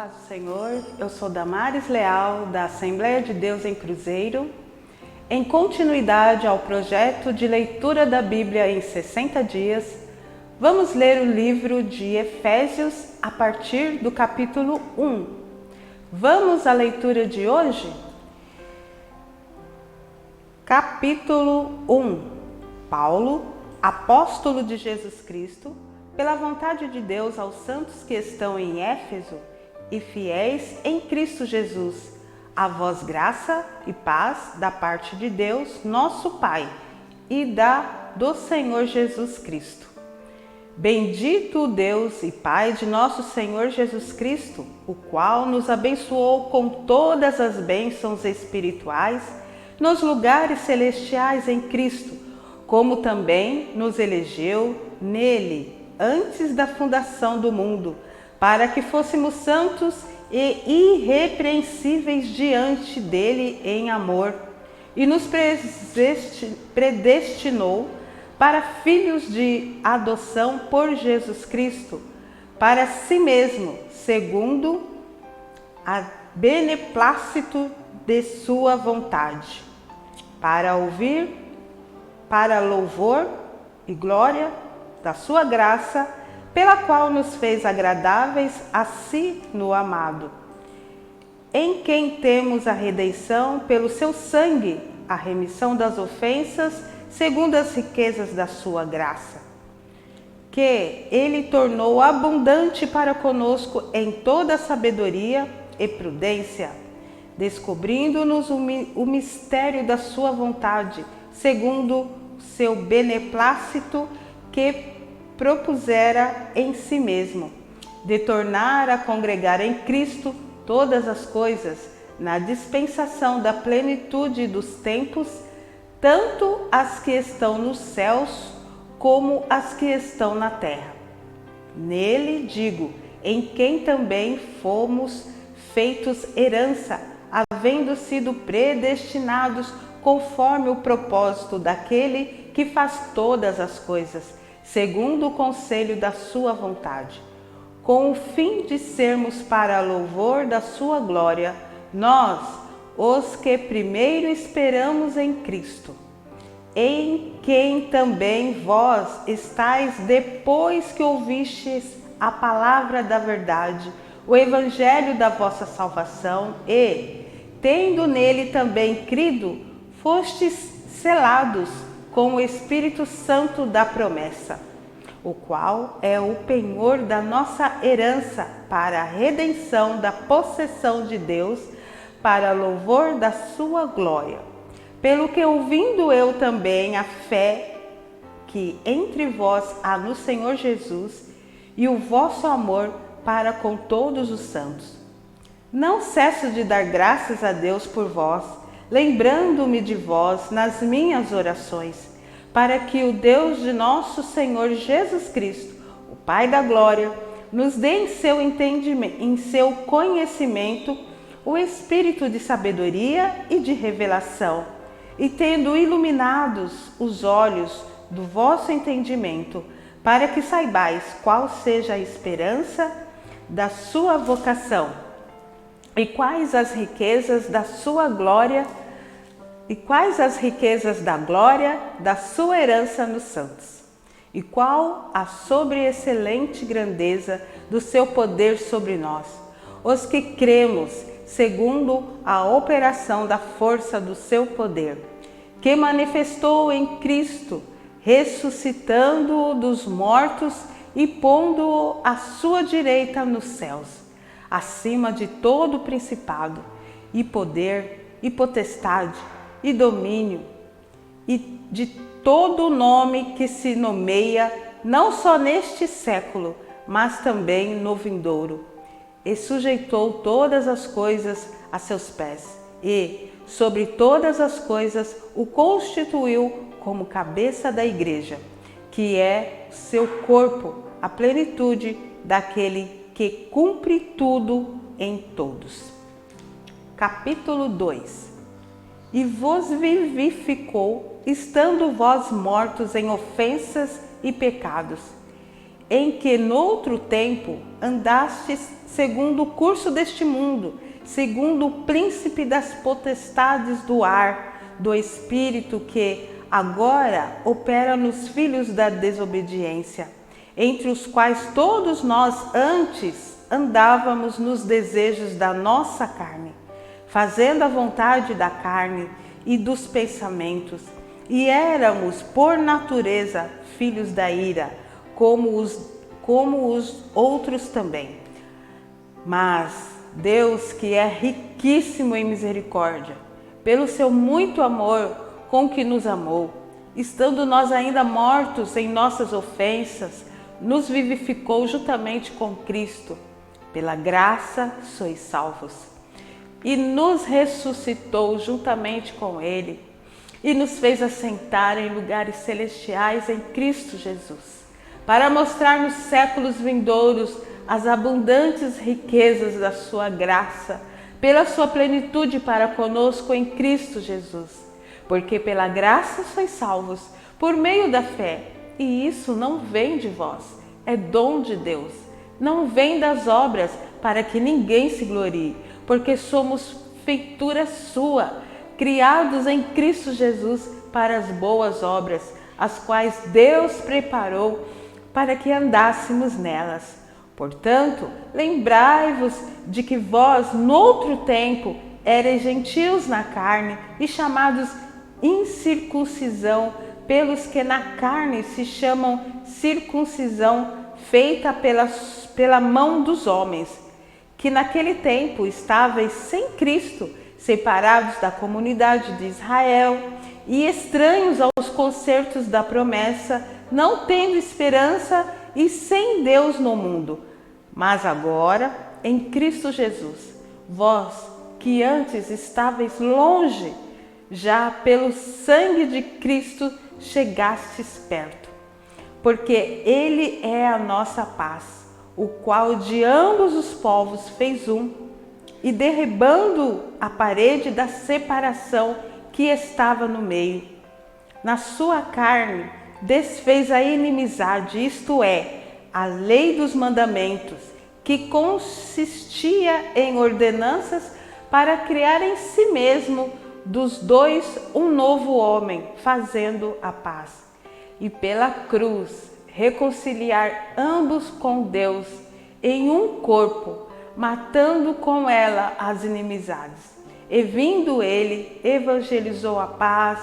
Paz do Senhor, eu sou Damares Leal, da Assembleia de Deus em Cruzeiro. Em continuidade ao projeto de leitura da Bíblia em 60 dias, vamos ler o livro de Efésios a partir do capítulo 1. Vamos à leitura de hoje? Capítulo 1. Paulo, apóstolo de Jesus Cristo, pela vontade de Deus aos santos que estão em Éfeso e fiéis em Cristo Jesus, a vós graça e paz da parte de Deus, nosso Pai, e do Senhor Jesus Cristo. Bendito o Deus e Pai de nosso Senhor Jesus Cristo, o qual nos abençoou com todas as bênçãos espirituais nos lugares celestiais em Cristo, como também nos elegeu nele antes da fundação do mundo, para que fôssemos santos e irrepreensíveis diante dele em amor, e nos predestinou para filhos de adoção por Jesus Cristo, para si mesmo, segundo a beneplácito de sua vontade, para louvor e glória da sua graça, pela qual nos fez agradáveis a si no amado, em quem temos a redenção pelo seu sangue, a remissão das ofensas, segundo as riquezas da sua graça, que ele tornou abundante para conosco em toda sabedoria e prudência, descobrindo-nos o mistério da sua vontade, segundo seu beneplácito que propusera em si mesmo, de tornar a congregar em Cristo todas as coisas, na dispensação da plenitude dos tempos, tanto as que estão nos céus como as que estão na terra. Nele, digo, em quem também fomos feitos herança, havendo sido predestinados conforme o propósito daquele que faz todas as coisas, segundo o conselho da sua vontade, com o fim de sermos para louvor da sua glória, nós, os que primeiro esperamos em Cristo, em quem também vós estáis depois que ouvistes a palavra da verdade, o evangelho da vossa salvação, e, tendo nele também crido, fostes selados com o Espírito Santo da promessa, o qual é o penhor da nossa herança para a redenção da possessão de Deus, para louvor da sua glória. Pelo que, ouvindo eu também a fé que entre vós há no Senhor Jesus e o vosso amor para com todos os santos, não cesso de dar graças a Deus por vós, lembrando-me de vós nas minhas orações, para que o Deus de nosso Senhor Jesus Cristo, o Pai da glória, nos dê em seu conhecimento o espírito de sabedoria e de revelação, e tendo iluminados os olhos do vosso entendimento, para que saibais qual seja a esperança da sua vocação, e quais as riquezas da sua glória, e quais as riquezas da glória da sua herança nos santos, e qual a sobreexcelente grandeza do seu poder sobre nós, os que cremos, segundo a operação da força do seu poder, que manifestou em Cristo, ressuscitando-o dos mortos e pondo-o à sua direita nos céus, acima de todo principado, e poder, e potestade, e domínio, e de todo nome que se nomeia, não só neste século, mas também no vindouro. E sujeitou todas as coisas a seus pés, e, sobre todas as coisas, o constituiu como cabeça da igreja, que é seu corpo, a plenitude daquele que cumpre tudo em todos. Capítulo 2. E vos vivificou, estando vós mortos em ofensas e pecados, em que noutro tempo andastes segundo o curso deste mundo, segundo o príncipe das potestades do ar, do espírito que agora opera nos filhos da desobediência, entre os quais todos nós antes andávamos nos desejos da nossa carne, fazendo a vontade da carne e dos pensamentos, e éramos por natureza filhos da ira, como os outros também. Mas Deus, que é riquíssimo em misericórdia, pelo seu muito amor com que nos amou, estando nós ainda mortos em nossas ofensas, nos vivificou juntamente com Cristo. Pela graça sois salvos. E nos ressuscitou juntamente com Ele, e nos fez assentar em lugares celestiais em Cristo Jesus, para mostrar nos séculos vindouros as abundantes riquezas da sua graça, pela sua plenitude para conosco em Cristo Jesus. Porque pela graça sois salvos, por meio da fé, e isso não vem de vós, é dom de Deus. Não vem das obras, para que ninguém se glorie, porque somos feitura sua, criados em Cristo Jesus para as boas obras, as quais Deus preparou para que andássemos nelas. Portanto, lembrai-vos de que vós, noutro tempo, erais gentios na carne e chamados incircuncisão, pelos que na carne se chamam circuncisão, feita pela mão dos homens, que naquele tempo estáveis sem Cristo, separados da comunidade de Israel e estranhos aos concertos da promessa, não tendo esperança e sem Deus no mundo. Mas agora, em Cristo Jesus, vós que antes estáveis longe, já pelo sangue de Cristo chegastes perto. Porque Ele é a nossa paz, o qual de ambos os povos fez um, e derribando a parede da separação que estava no meio, na sua carne desfez a inimizade, isto é, a lei dos mandamentos, que consistia em ordenanças para criar em si mesmo dos dois um novo homem, fazendo a paz, e pela cruz reconciliar ambos com Deus em um corpo, matando com ela as inimizades. E vindo ele, evangelizou a paz,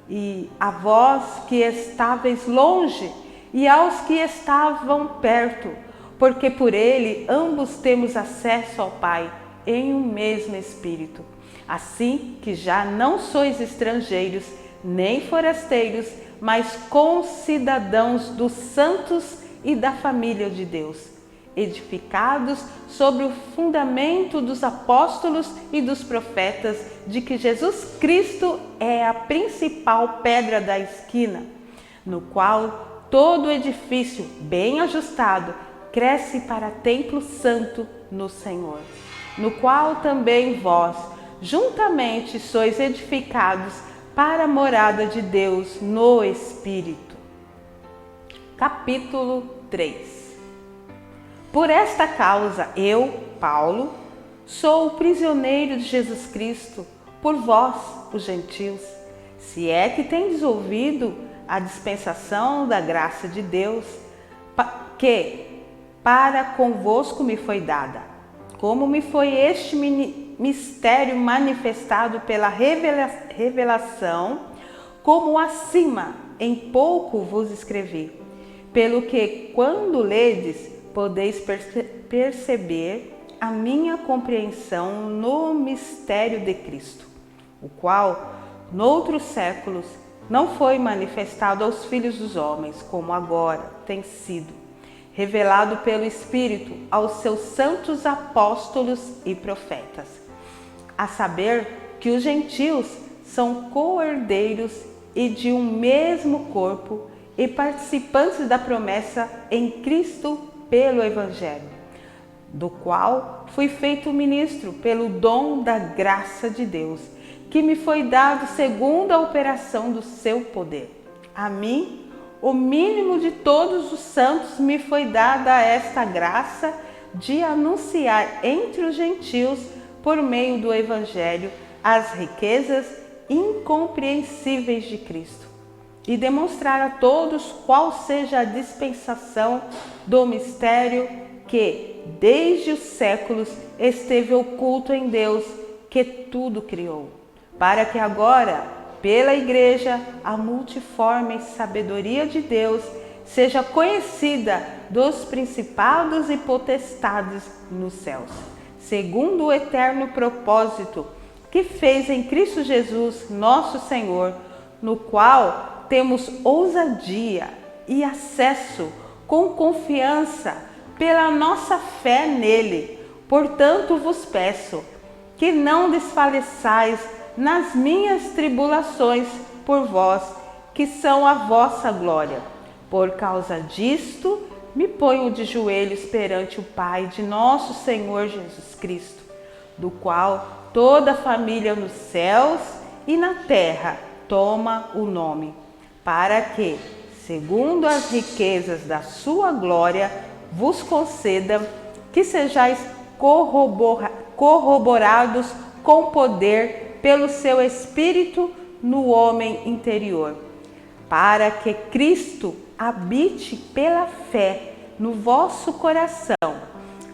e a vós que estáveis longe e aos que estavam perto, porque por ele ambos temos acesso ao Pai em um mesmo Espírito. Assim que já não sois estrangeiros nem forasteiros, mas concidadãos dos santos e da família de Deus, edificados sobre o fundamento dos apóstolos e dos profetas, de que Jesus Cristo é a principal pedra da esquina, no qual todo edifício bem ajustado cresce para templo santo no Senhor, no qual também vós juntamente sois edificados para a morada de Deus no Espírito. Capítulo 3. Por esta causa, eu, Paulo, sou o prisioneiro de Jesus Cristo, por vós, os gentios, se é que tendes ouvido a dispensação da graça de Deus, que para convosco me foi dada, como me foi este mistério manifestado pela revelação, como acima em pouco vos escrevi, pelo que, quando ledes, podeis perceber a minha compreensão no mistério de Cristo, o qual, noutros séculos, não foi manifestado aos filhos dos homens, como agora tem sido revelado pelo Espírito aos seus santos apóstolos e profetas, a saber que os gentios são co-herdeiros e de um mesmo corpo e participantes da promessa em Cristo pelo Evangelho, do qual fui feito ministro pelo dom da graça de Deus, que me foi dado segundo a operação do seu poder. A mim, o mínimo de todos os santos, me foi dada esta graça de anunciar entre os gentios, por meio do Evangelho, as riquezas incompreensíveis de Cristo e demonstrar a todos qual seja a dispensação do mistério que, desde os séculos, esteve oculto em Deus, que tudo criou, para que agora, pela Igreja, a multiforme sabedoria de Deus seja conhecida dos principados e potestades nos céus, segundo o eterno propósito que fez em Cristo Jesus, nosso Senhor, no qual temos ousadia e acesso com confiança pela nossa fé nele. Portanto, vos peço que não desfaleçais nas minhas tribulações por vós, que são a vossa glória. Por causa disto, me ponho de joelhos perante o Pai de nosso Senhor Jesus Cristo, do qual toda a família nos céus e na terra toma o nome, para que, segundo as riquezas da sua glória, vos conceda que sejais corroborados com poder pelo seu Espírito no homem interior, para que Cristo habite pela fé no vosso coração,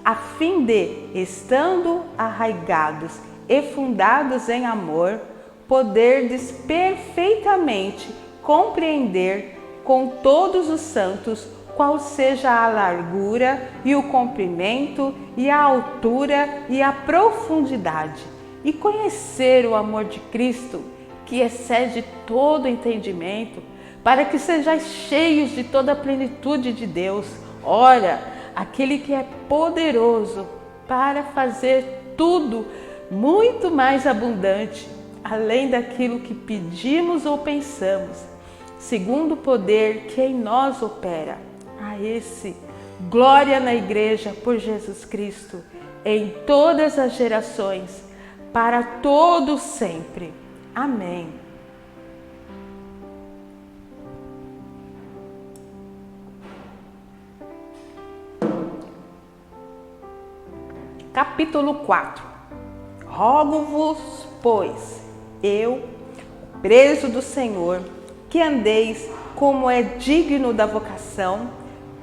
a fim de, estando arraigados e fundados em amor, poderdes perfeitamente compreender com todos os santos qual seja a largura e o comprimento e a altura e a profundidade, e conhecer o amor de Cristo, que excede todo entendimento, para que sejais cheios de toda a plenitude de Deus. Ora, aquele que é poderoso para fazer tudo muito mais abundante, além daquilo que pedimos ou pensamos, segundo o poder que em nós opera. A esse, glória na Igreja por Jesus Cristo, em todas as gerações, para todos sempre. Amém. Capítulo 4. Rogo-vos, pois, eu, preso do Senhor, que andeis como é digno da vocação,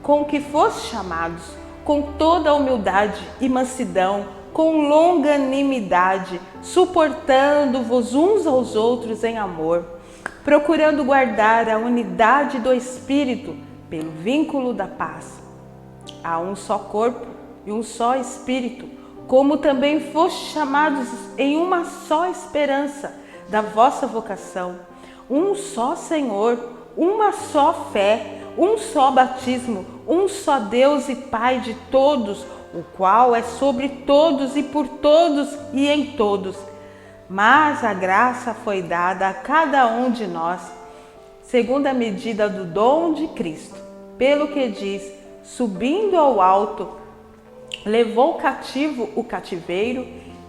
com que foste chamados, com toda a humildade e mansidão, com longanimidade, suportando-vos uns aos outros em amor, procurando guardar a unidade do Espírito pelo vínculo da paz. Há um só corpo e um só Espírito, como também fostes chamados em uma só esperança da vossa vocação, um só Senhor, uma só fé, um só batismo, um só Deus e Pai de todos, o qual é sobre todos e por todos e em todos. Mas a graça foi dada a cada um de nós, segundo a medida do dom de Cristo, pelo que diz, subindo ao alto, levou cativo o cativeiro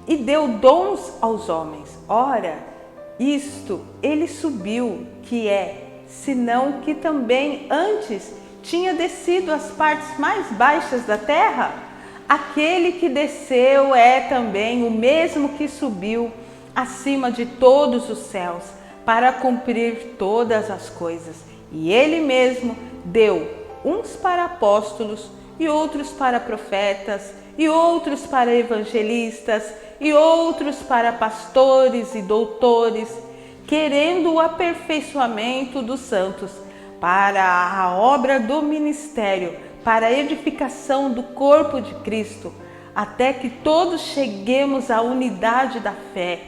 e deu dons aos homens. Ora, isto ele subiu, que é, senão que também antes tinha descido às partes mais baixas da terra? Aquele que desceu é também o mesmo que subiu acima de todos os céus, para cumprir todas as coisas. E ele mesmo deu uns para apóstolos, e outros para profetas, e outros para evangelistas, e outros para pastores e doutores, querendo o aperfeiçoamento dos santos, para a obra do ministério, para a edificação do corpo de Cristo, até que todos cheguemos à unidade da fé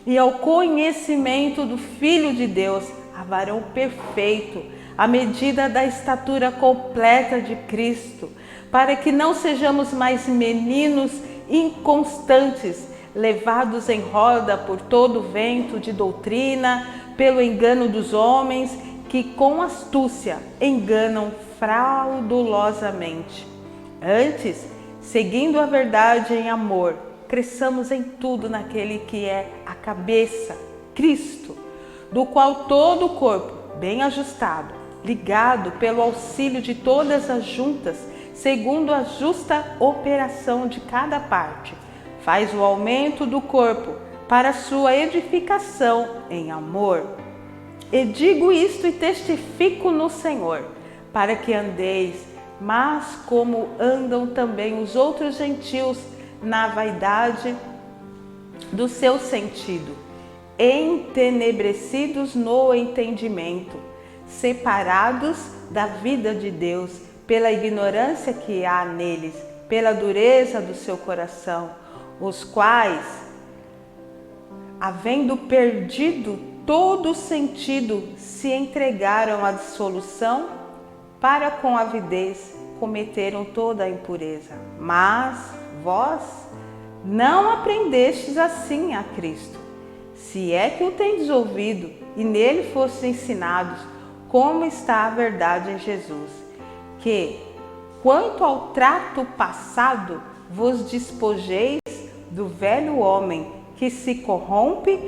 e ao conhecimento do Filho de Deus, a varão perfeito, à medida da estatura completa de Cristo, para que não sejamos mais meninos inconstantes, levados em roda por todo vento de doutrina, pelo engano dos homens, que com astúcia enganam fraudulosamente. Antes, seguindo a verdade em amor, cresçamos em tudo naquele que é a cabeça, Cristo, do qual todo o corpo, bem ajustado, ligado pelo auxílio de todas as juntas, segundo a justa operação de cada parte. Faz o aumento do corpo para sua edificação em amor. E digo isto e testifico no Senhor, para que andeis, mas como andam também os outros gentios, na vaidade do seu sentido, entenebrecidos no entendimento, separados da vida de Deus, pela ignorância que há neles, pela dureza do seu coração, os quais, havendo perdido todo o sentido, se entregaram à dissolução, para com avidez cometeram toda a impureza. Mas vós não aprendestes assim a Cristo, se é que o tendes ouvido e nele fostes ensinados, como está a verdade em Jesus, que, quanto ao trato passado, vos despojeis do velho homem, que se corrompe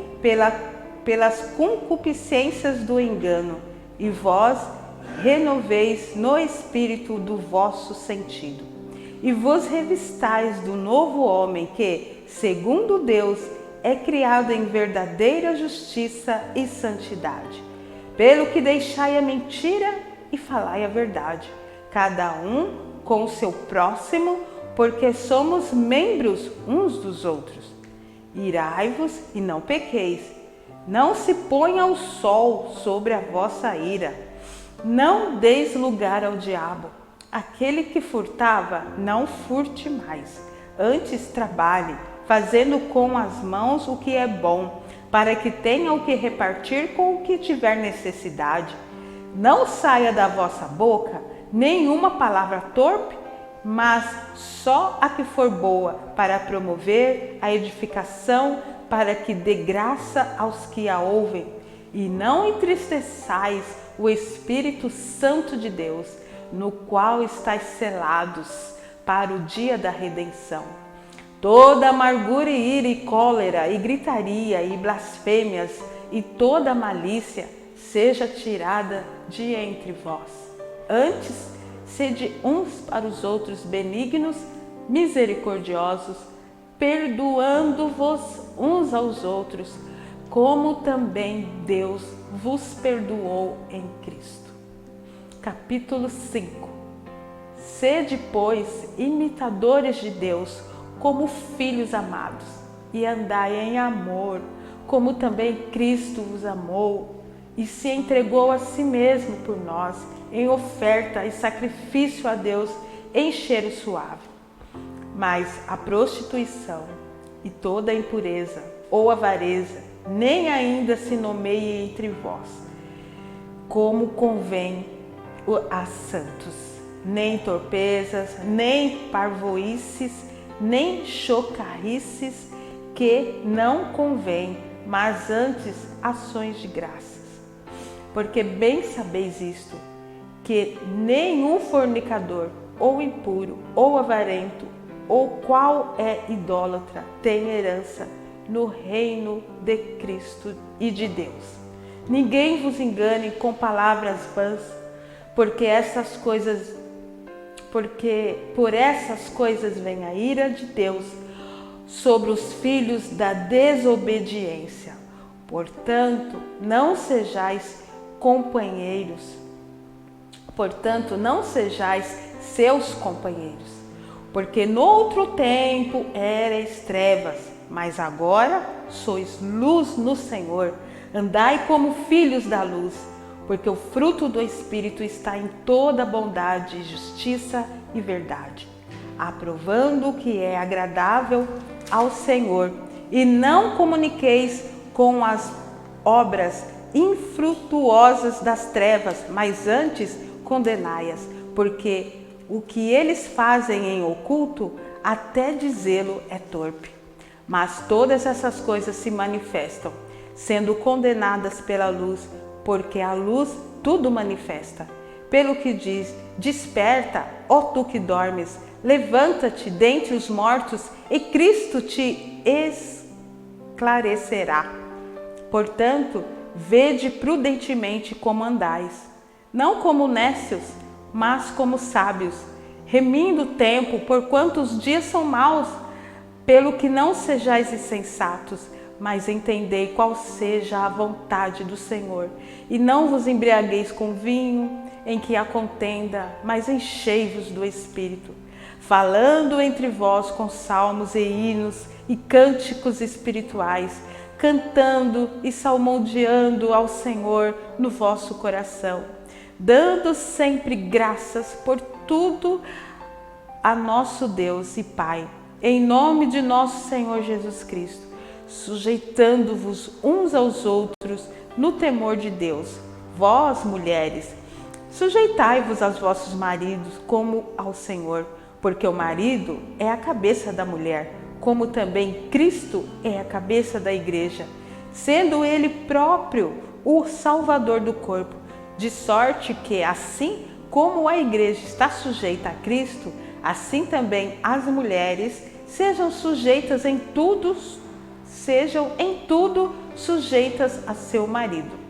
pelas concupiscências do engano, e vós renoveis no espírito do vosso sentido, e vos revistais do novo homem que, segundo Deus, é criado em verdadeira justiça e santidade. Pelo que deixai a mentira e falai a verdade, cada um com o seu próximo, porque somos membros uns dos outros. Irai-vos e não pequeis, não se ponha o sol sobre a vossa ira, não deis lugar ao diabo. Aquele que furtava, não furte mais, antes trabalhe, fazendo com as mãos o que é bom, para que tenha o que repartir com o que tiver necessidade. Não saia da vossa boca nenhuma palavra torpe, mas só a que for boa, para promover a edificação, para que dê graça aos que a ouvem. E não entristeçais o Espírito Santo de Deus, no qual estáis selados para o dia da redenção. Toda amargura e ira e cólera e gritaria e blasfêmias e toda malícia seja tirada de entre vós. Antes, sede uns para os outros benignos, misericordiosos, perdoando-vos uns aos outros, como também Deus vos perdoou em Cristo. Capítulo 5. Sede, pois, imitadores de Deus, como filhos amados, e andai em amor, como também Cristo vos amou e se entregou a si mesmo por nós, em oferta e sacrifício a Deus em cheiro suave. Mas a prostituição e toda a impureza ou avareza nem ainda se nomeie entre vós, como convém a santos, nem torpezas, nem parvoices, nem chocarrices, que não convém, mas antes ações de graças. Porque bem sabeis isto, que nenhum fornicador, ou impuro, ou avarento, ou qual é idólatra, tem herança no reino de Cristo e de Deus. Ninguém vos engane com palavras vãs, porque por essas coisas vem a ira de Deus sobre os filhos da desobediência. Portanto, não sejais seus companheiros, porque noutro tempo erais trevas, mas agora sois luz no Senhor. Andai como filhos da luz, porque o fruto do Espírito está em toda bondade, justiça e verdade, aprovando o que é agradável ao Senhor. E não comuniqueis com as obras infrutuosas das trevas, mas antes condenai-as, porque o que eles fazem em oculto, até dizê-lo é torpe. Mas todas essas coisas se manifestam, sendo condenadas pela luz, porque a luz tudo manifesta. Pelo que diz: desperta, ó tu que dormes, levanta-te dentre os mortos, e Cristo te esclarecerá. Portanto, vede prudentemente como andais, não como nécios, mas como sábios, remindo o tempo, porquanto os dias são maus, pelo que não sejais insensatos, mas entendei qual seja a vontade do Senhor. E não vos embriagueis com vinho, em que há contenda, mas enchei-vos do Espírito, falando entre vós com salmos e hinos e cânticos espirituais, cantando e salmodiando ao Senhor no vosso coração, dando sempre graças por tudo a nosso Deus e Pai, em nome de nosso Senhor Jesus Cristo, sujeitando-vos uns aos outros no temor de Deus. Vós, mulheres, sujeitai-vos aos vossos maridos como ao Senhor, porque o marido é a cabeça da mulher, como também Cristo é a cabeça da igreja, sendo ele próprio o Salvador do corpo, de sorte que, assim como a igreja está sujeita a Cristo, assim também as mulheres sejam em tudo sujeitas a seu marido.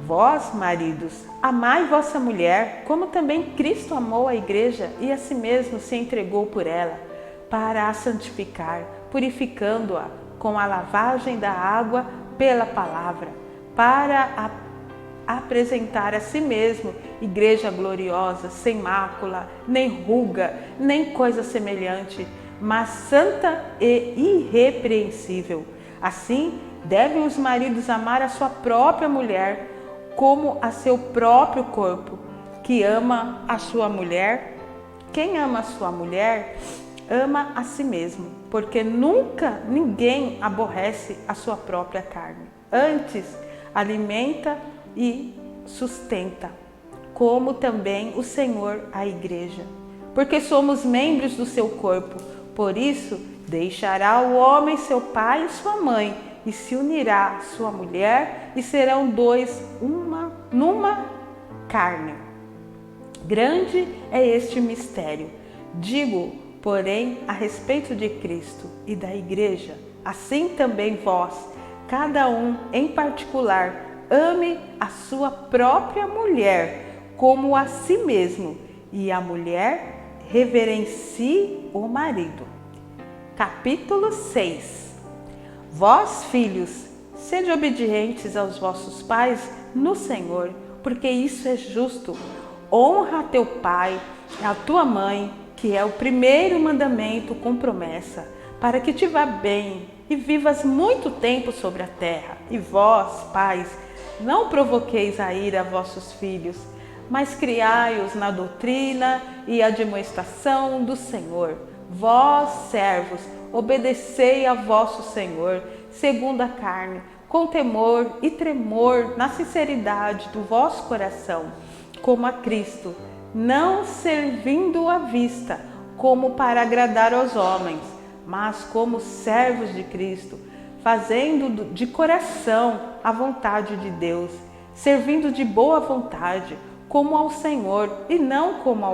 Vós, maridos, amai vossa mulher, como também Cristo amou a igreja e a si mesmo se entregou por ela, para a santificar, purificando-a com a lavagem da água pela palavra, para apresentar a si mesmo igreja gloriosa, sem mácula, nem ruga, nem coisa semelhante, mas santa e irrepreensível. Assim, devem os maridos amar a sua própria mulher como a seu próprio corpo. Que ama a sua mulher, quem ama a sua mulher, ama a si mesmo, porque nunca ninguém aborrece a sua própria carne. Antes, alimenta e sustenta, como também o Senhor a igreja, porque somos membros do seu corpo. Por isso, deixará o homem seu pai e sua mãe, e se unirá à sua mulher, e serão dois numa carne. Grande é este mistério. Digo, porém, a respeito de Cristo e da igreja, assim também vós, cada um em particular, ame a sua própria mulher como a si mesmo, e a mulher reverencie o marido. Capítulo 6. Vós, filhos, sede obedientes aos vossos pais no Senhor, porque isso é justo. Honra a teu pai e a tua mãe, que é o primeiro mandamento com promessa, para que te vá bem e vivas muito tempo sobre a terra. E vós, pais, não provoqueis a ira a vossos filhos, mas criai-os na doutrina e admoestação do Senhor. Vós, servos, obedecei a vosso Senhor, segundo a carne, com temor e tremor, na sinceridade do vosso coração, como a Cristo, não servindo à vista, como para agradar aos homens, mas como servos de Cristo, fazendo de coração a vontade de Deus, servindo de boa vontade, como ao Senhor e não como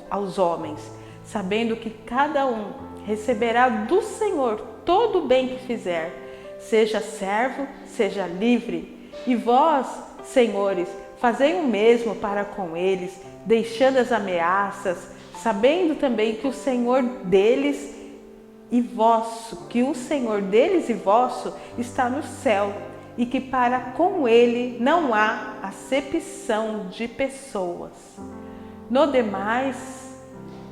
aos homens, sabendo que cada um receberá do Senhor todo o bem que fizer, seja servo, seja livre. E vós, senhores, fazei o mesmo para com eles, deixando as ameaças, sabendo também que o Senhor deles e vosso está no céu, e que para com ele não há acepção de pessoas. No demais,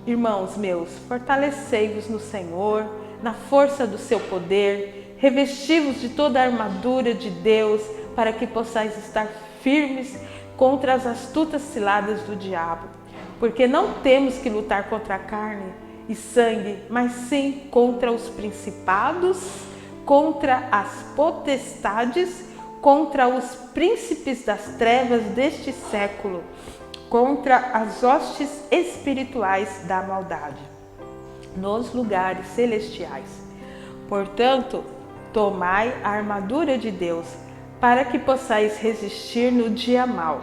irmãos meus, fortalecei-vos no Senhor, na força do seu poder, revesti-vos de toda a armadura de Deus, para que possais estar firmes contra as astutas ciladas do diabo. Porque não temos que lutar contra a carne e sangue, mas sim contra os principados, contra as potestades, contra os príncipes das trevas deste século, contra as hostes espirituais da maldade nos lugares celestiais. Portanto, tomai a armadura de Deus, para que possais resistir no dia mau,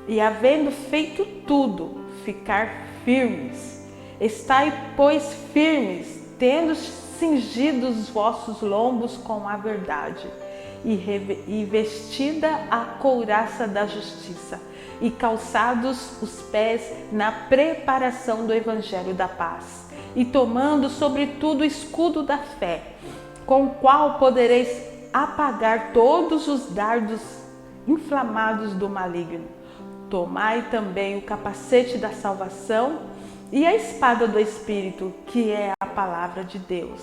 e havendo feito tudo, ficar firmes. Estai, pois, firmes, tendo cingido os vossos lombos com a verdade, e vestida a couraça da justiça, e calçados os pés na preparação do evangelho da paz, e tomando sobretudo o escudo da fé, com o qual podereis apagar todos os dardos inflamados do maligno. Tomai também o capacete da salvação e a espada do Espírito, que é a palavra de Deus,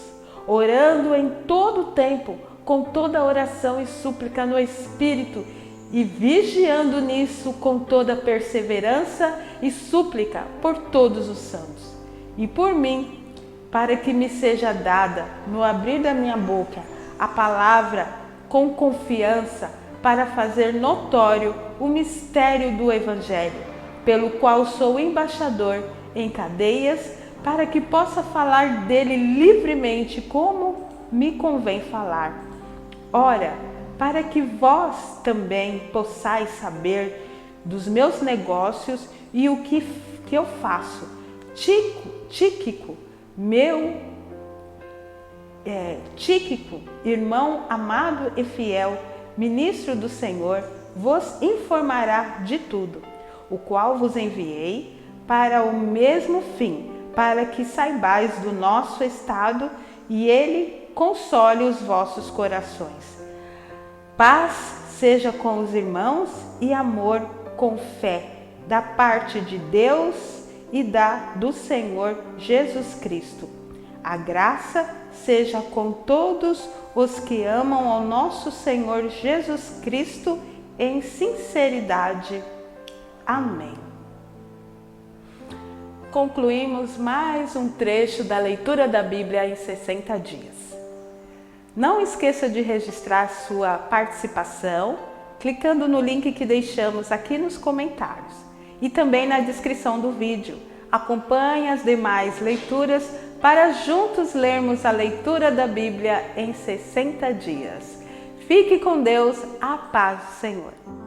orando em todo o tempo, com toda oração e súplica no Espírito, e vigiando nisso com toda perseverança e súplica por todos os santos. E por mim, para que me seja dada, no abrir da minha boca, a palavra com confiança, para fazer notório o mistério do Evangelho, pelo qual sou embaixador em cadeias, para que possa falar dele livremente como me convém falar. Ora, para que vós também possais saber dos meus negócios e o que eu faço. Tíquico, irmão amado e fiel, ministro do Senhor, vos informará de tudo, o qual vos enviei para o mesmo fim, para que saibais do nosso estado e ele console os vossos corações. Paz seja com os irmãos e amor com fé, da parte de Deus e do Senhor Jesus Cristo. A graça seja com todos os que amam ao nosso Senhor Jesus Cristo em sinceridade. Amém. Concluímos mais um trecho da leitura da Bíblia em 60 dias. Não esqueça de registrar sua participação clicando no link que deixamos aqui nos comentários e também na descrição do vídeo. Acompanhe as demais leituras para juntos lermos a leitura da Bíblia em 60 dias. Fique com Deus, a paz do Senhor.